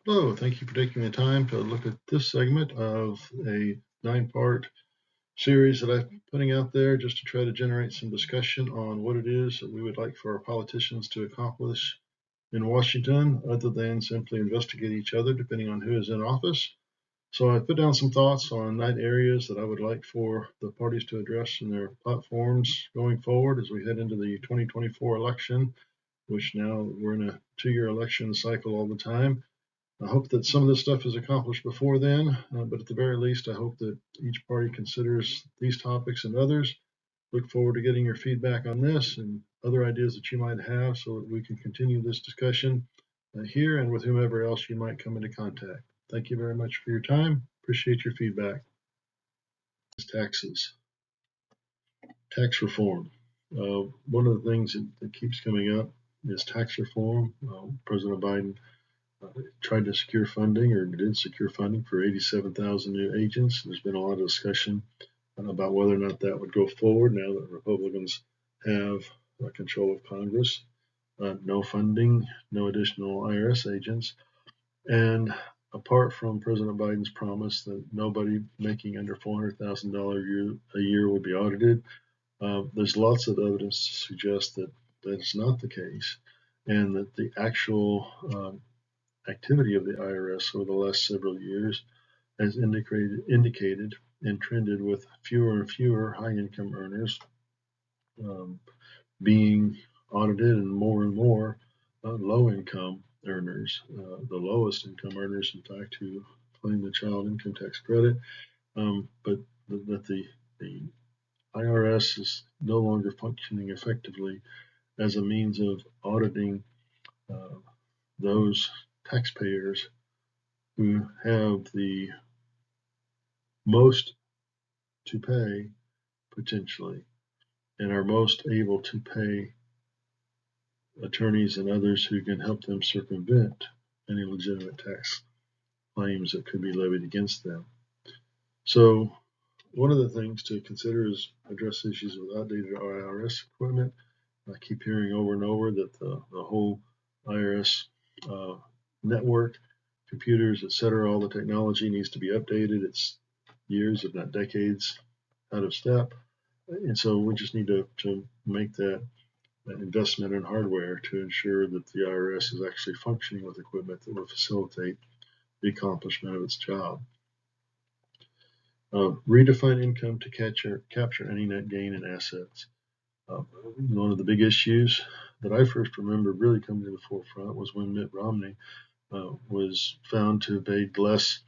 Hello, thank you for taking the time to look at this segment of a 9-part series that I'm putting out there just to try to generate some discussion on what it is that we would like for our politicians to accomplish in Washington, other than simply investigate each other, depending on who is in office. So I put down some thoughts on 9 areas that I would like for the parties to address in their platforms going forward as we head into the 2024 election, which now we're in a 2-year election cycle all the time. I hope that some of this stuff is accomplished before then, but at the very least, I hope that each party considers these topics and others. Look forward to getting your feedback on this and other ideas that you might have so that we can continue this discussion here and with whomever else you might come into contact. Thank you very much for your time. Appreciate your feedback. Taxes, tax reform. One of the things that keeps coming up is tax reform. President Biden tried to secure funding or did secure funding for 87,000 new agents. There's been a lot of discussion about whether or not that would go forward now that Republicans have control of Congress. No funding, no additional IRS agents. And apart from President Biden's promise that nobody making under $400,000 a year will be audited, there's lots of evidence to suggest that that's not the case, and that the actual activity of the IRS over the last several years has indicated and trended with fewer and fewer high-income earners being audited and more low-income earners, the lowest income earners, in fact, who claim the child income tax credit, but that the IRS is no longer functioning effectively as a means of auditing those taxpayers who have the most to pay potentially and are most able to pay attorneys and others who can help them circumvent any legitimate tax claims that could be levied against them. So one of the things to consider is address issues with outdated IRS equipment. I keep hearing over and over that the whole IRS network, computers, etc., all the technology needs to be updated. It's years, if not decades, out of step. And so we just need to make that investment in hardware to ensure that the IRS is actually functioning with equipment that will facilitate the accomplishment of its job. Redefine income to capture any net gain in assets. One of the big issues that I first remember really coming to the forefront was when Mitt Romney was found to have paid less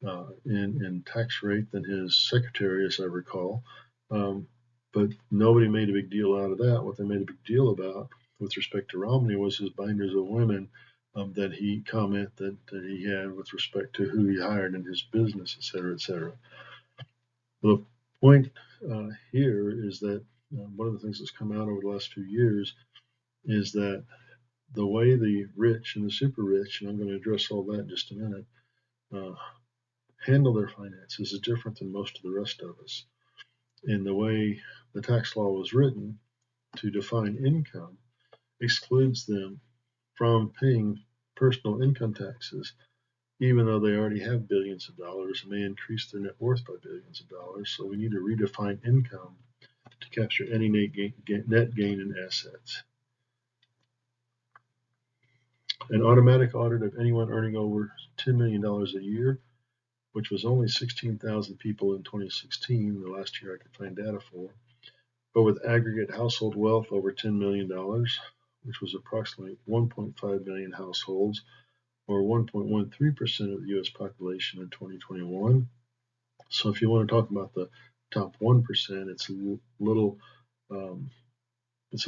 in tax rate than his secretary, as I recall. But nobody made a big deal out of that. What they made a big deal about with respect to Romney was his binders of women that he commented that he had with respect to who he hired in his business, et cetera, et cetera. The point here is that one of the things that's come out over the last few years is that the way the rich and the super rich, and I'm going to address all that in just a minute, handle their finances is different than most of the rest of us. In the way the tax law was written to define income excludes them from paying personal income taxes, even though they already have billions of dollars and may increase their net worth by billions of dollars. So we need to redefine income to capture any net gain in assets. An automatic audit of anyone earning over $10 million a year, which was only 16,000 people in 2016, the last year I could find data for, but with aggregate household wealth over $10 million, which was approximately 1.5 million households, or 1.13% of the U.S. population in 2021. So if you want to talk about the top 1%, it's a little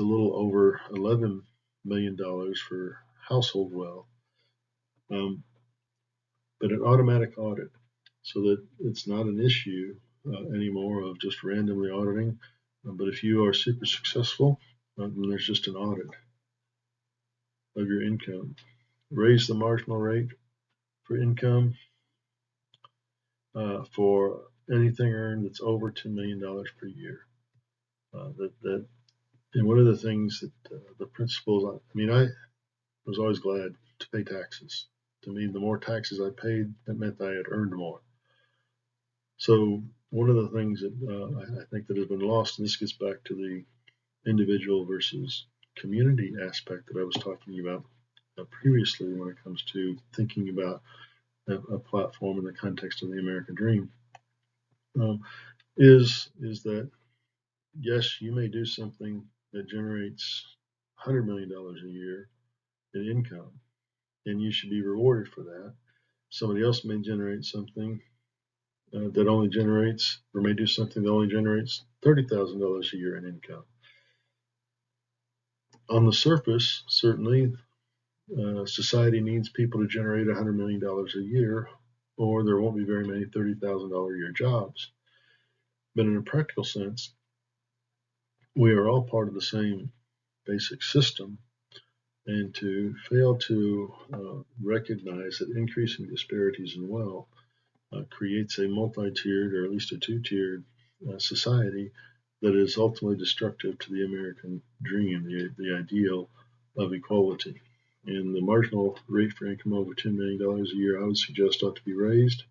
over $11 million for household wealth. But an automatic audit, so that it's not an issue anymore of just randomly auditing. But if you are super successful, then there's just an audit of your income. Raise the marginal rate for income for anything earned that's over $10 million per year. And one of the things that the principles, I was always glad to pay taxes. To me, the more taxes I paid, that meant I had earned more. So one of the things that I think that has been lost, and this gets back to the individual versus community aspect that I was talking about previously when it comes to thinking about a platform in the context of the American dream, uh, is that yes, you may do something that generates $100 million a year in income, and you should be rewarded for that. Somebody else may generate something that only generates, or may do something that only generates $30,000 a year in income. On the surface, certainly, society needs people to generate $100 million a year, or there won't be very many $30,000 a year jobs. But in a practical sense, we are all part of the same basic system, and to fail to recognize that increasing disparities in wealth creates a multi-tiered, or at least a two-tiered society that is ultimately destructive to the American dream, the ideal of equality. And the marginal rate for income over $10 million a year, I would suggest, ought to be raised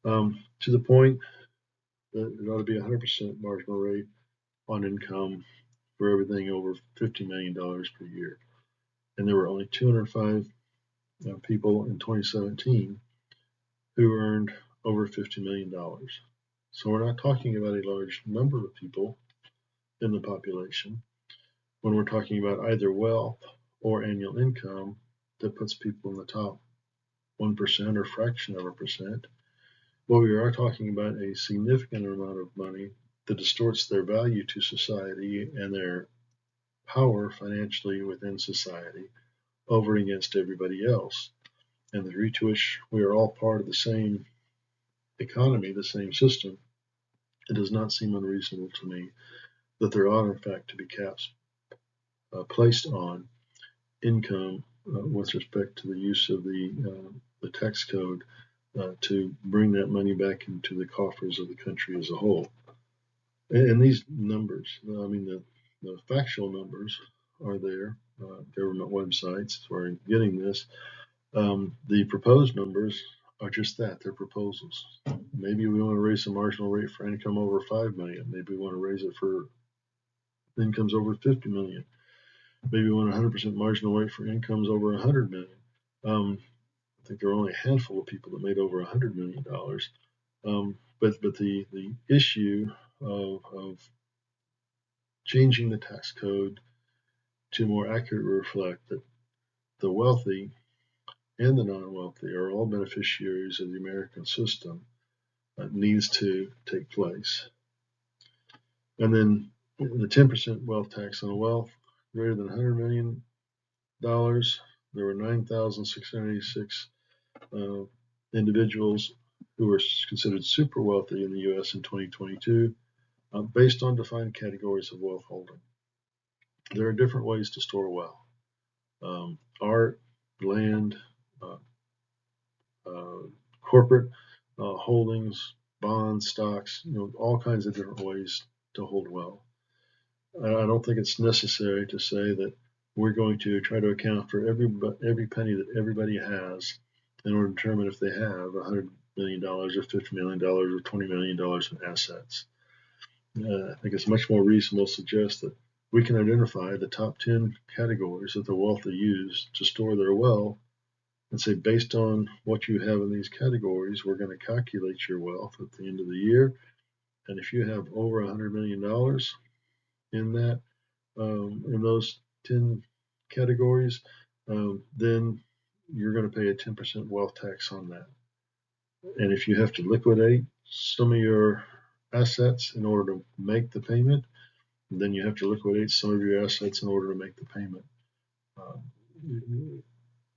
to the point that it ought to be 100% marginal rate on income for everything over $50 million per year. And there were only 205 people in 2017 who earned over $50 million. So we're not talking about a large number of people in the population when we're talking about either wealth or annual income that puts people in the top 1% or fraction of a percent. What we are talking about a significant amount of money that distorts their value to society and their power financially within society over against everybody else. And the degree to which we are all part of the same economy, the same system, it does not seem unreasonable to me that there ought, in fact, to be caps placed on income with respect to the use of the tax code to bring that money back into the coffers of the country as a whole. And these numbers, I mean, the factual numbers are there, government websites where I'm getting this. The proposed numbers are just that, they're proposals. Maybe we want to raise the marginal rate for income over 5 million. Maybe we want to raise it for incomes over 50 million. Maybe we want 100% marginal rate for incomes over 100 million. I think there are only a handful of people that made over $100 million. But the issue of changing the tax code to more accurately reflect that the wealthy and the non-wealthy are all beneficiaries of the American system needs to take place. And then the 10% wealth tax on wealth greater than $100 million, there were 9,686 individuals who were considered super wealthy in the U.S. in 2022, based on defined categories of wealth holding. There are different ways to store wealth: art, land, corporate holdings, bonds, stocks. All kinds of different ways to hold wealth. I don't think it's necessary to say that we're going to try to account for every penny that everybody has in order to determine if they have $100 million or $50 million or $20 million in assets. I think it's much more reasonable to suggest that we can identify the top 10 categories that the wealthy use to store their wealth and say, based on what you have in these categories, we're going to calculate your wealth at the end of the year. And if you have over $100 million in that, in those 10 categories, then you're going to pay a 10% wealth tax on that. And if you have to liquidate some of your assets in order to make the payment, then you have to liquidate some of your assets in order to make the payment.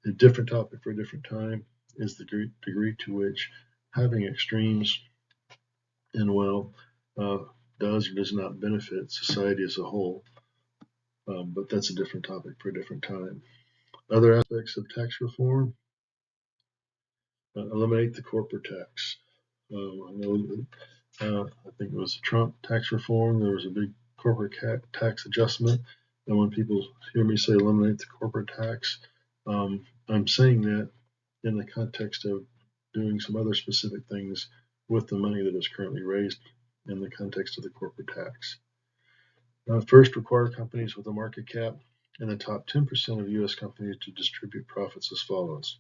A different topic for a different time is the degree to which having extremes in wealth does or does not benefit society as a whole. But that's a different topic for a different time. Other aspects of tax reform: eliminate the corporate tax. I know I think it was the Trump tax reform. There was a big corporate tax adjustment. And when people hear me say eliminate the corporate tax, I'm saying that in the context of doing some other specific things with the money that is currently raised in the context of the corporate tax. First, require companies with a market cap in the top 10% of U.S. companies to distribute profits as follows.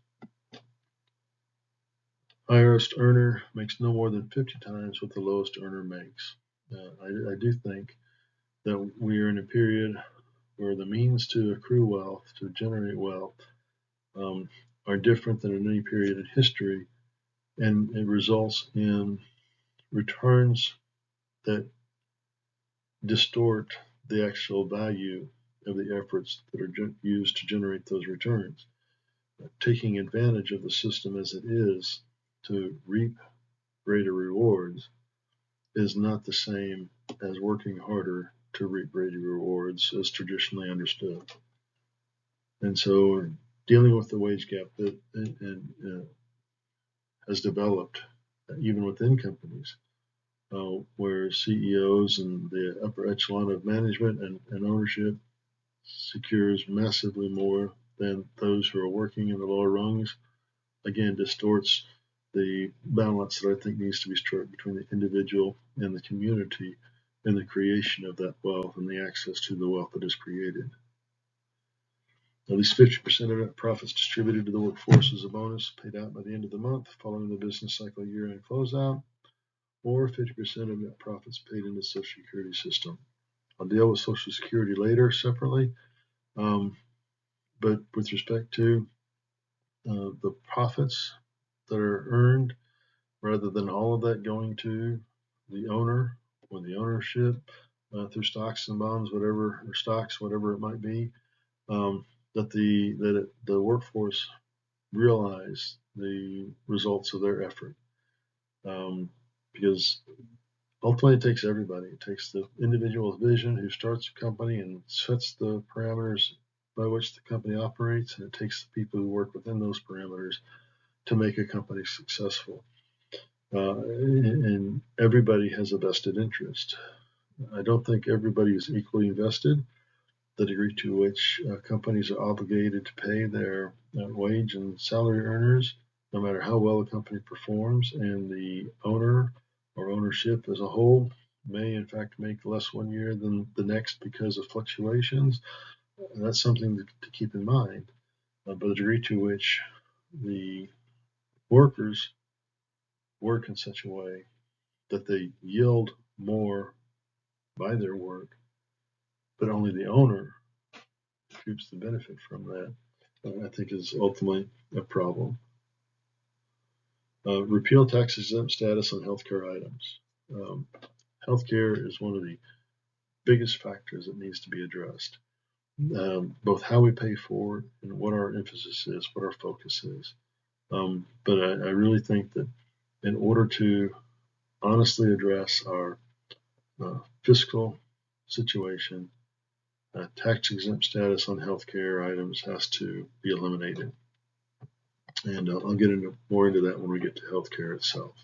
Highest earner makes no more than 50 times what the lowest earner makes. I do think that we are in a period where the means to accrue wealth, to generate wealth, are different than in any period in history, and it results in returns that distort the actual value of the efforts that are used to generate those returns. Taking advantage of the system as it is to reap greater rewards is not the same as working harder to reap greater rewards as traditionally understood. And so dealing with the wage gap that has developed even within companies, where CEOs and the upper echelon of management and ownership secures massively more than those who are working in the lower rungs, again, distorts the balance that I think needs to be struck between the individual and the community in the creation of that wealth and the access to the wealth that is created. At least 50% of net profits distributed to the workforce as a bonus paid out by the end of the month following the business cycle year-end closeout, or 50% of net profits paid into the Social Security system. I'll deal with Social Security later separately, but with respect to the profits that are earned, rather than all of that going to the owner or the ownership through stocks and bonds, whatever, or stocks, whatever it might be, that the workforce realize the results of their effort, because ultimately it takes everybody. It takes the individual's vision who starts a company and sets the parameters by which the company operates, and it takes the people who work within those parameters to make a company successful. And everybody has a vested interest. I don't think everybody is equally invested. The degree to which companies are obligated to pay their wage and salary earners, no matter how well a company performs, and the owner or ownership as a whole may in fact make less one year than the next because of fluctuations. And that's something to keep in mind. But the degree to which the workers work in such a way that they yield more by their work, but only the owner reaps the benefit from that, I think is ultimately a problem. Repeal tax exempt status on healthcare items. Healthcare is one of the biggest factors that needs to be addressed. Both how we pay for it and what our emphasis is, what our focus is. But I really think that in order to honestly address our fiscal situation, tax exempt status on healthcare items has to be eliminated. And I'll get more into that when we get to healthcare itself.